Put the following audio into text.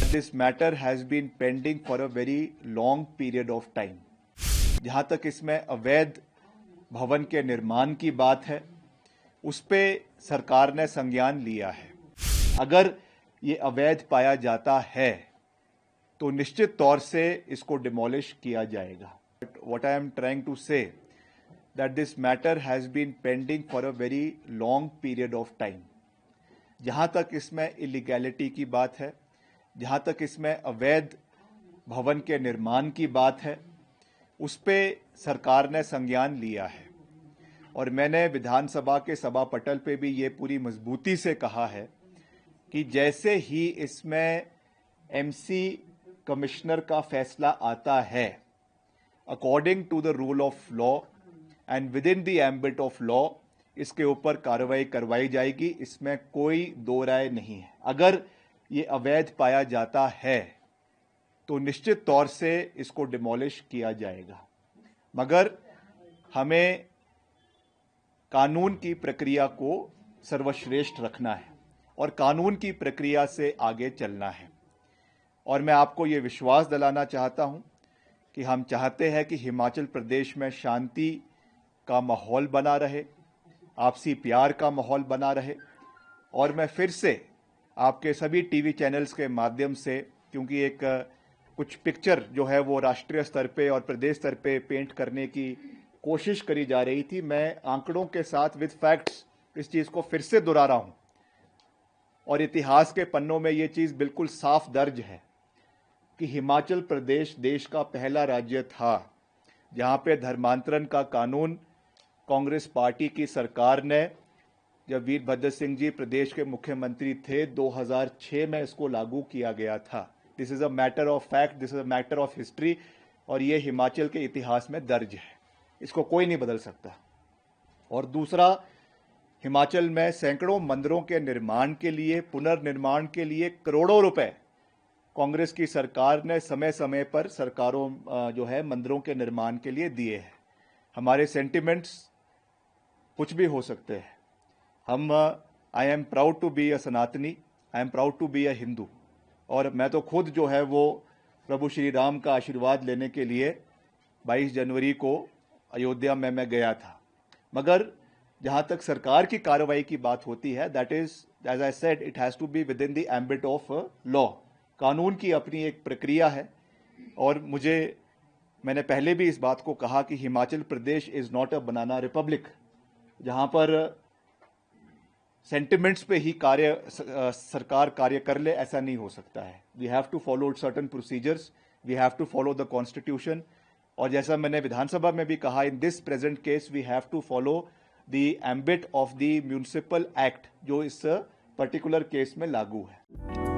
that this matter has been pending for a very long period of time. जहां तक इसमें अवैध भवन के निर्माण की बात है, उस पे सरकार ने संज्ञान लिया है। अगर ये अवैध पाया जाता है तो निश्चित तौर से इसको डिमोलिश किया जाएगा। What I am trying to say that this matter has been pending for a very long period of time. जहां तक इसमें इलीगैलिटी की बात है, जहां तक इसमें अवैध भवन के निर्माण की बात है, उस पे सरकार ने संज्ञान लिया है और मैंने विधानसभा के सभा पटल पे भी ये पूरी मजबूती से कहा है कि जैसे ही इसमें एमसी कमिश्नर का फैसला आता है, according to the rule of law and within the ambit of law, इसके ऊपर कार्रवाई करवाई जाएगी। इसमें कोई दो राय नहीं है। अगर ये अवैध पाया जाता है तो निश्चित तौर से इसको डिमोलिश किया जाएगा, मगर हमें कानून की प्रक्रिया को सर्वश्रेष्ठ रखना है और कानून की प्रक्रिया से आगे चलना है। और मैं आपको ये विश्वास दिलाना चाहता हूं कि हम चाहते हैं कि हिमाचल प्रदेश में शांति का माहौल बना रहे, आपसी प्यार का माहौल बना रहे। और मैं फिर से आपके सभी टीवी चैनल्स के माध्यम से, क्योंकि एक कुछ पिक्चर जो है वो राष्ट्रीय स्तर पे और प्रदेश स्तर पे पेंट करने की कोशिश करी जा रही थी, मैं आंकड़ों के साथ विद फैक्ट्स इस चीज़ को फिर से दोहरा रहा हूं और इतिहास के पन्नों में ये चीज़ बिल्कुल साफ दर्ज है कि हिमाचल प्रदेश देश का पहला राज्य था जहां पे धर्मांतरण का कानून कांग्रेस पार्टी की सरकार ने, जब वीरभद्र सिंह जी प्रदेश के मुख्यमंत्री थे, 2006 में इसको लागू किया गया था। This is a matter of fact, this is a matter of history और ये हिमाचल के इतिहास में दर्ज है, इसको कोई नहीं बदल सकता। और दूसरा, हिमाचल में सैकड़ों मंदिरों के निर्माण के लिए, पुनर्निर्माण के लिए करोड़ों रुपए कांग्रेस की सरकार ने समय समय पर सरकारों जो है मंदिरों के निर्माण के लिए दिए हैं। हमारे सेंटिमेंट्स कुछ भी हो सकते हैं। हम I am proud to be a Sanatani, I am proud to be a Hindu, और मैं तो खुद जो है वो प्रभु श्री राम का आशीर्वाद लेने के लिए 22 जनवरी को अयोध्या में मैं गया था। मगर जहां तक सरकार की कार्रवाई की बात होती है, that is as I said, it has to be within the ambit of law. कानून की अपनी एक प्रक्रिया है और मैंने पहले भी इस बात को कहा कि Himachal Pradesh is not a banana republic, जहां पर सेंटिमेंट्स पे ही सरकार कार्य कर ले, ऐसा नहीं हो सकता है। We have to follow certain procedures, we have to follow the constitution. और जैसा मैंने विधानसभा में भी कहा, in this present case we have to follow the ambit of the municipal act जो इस पर्टिकुलर केस में लागू है।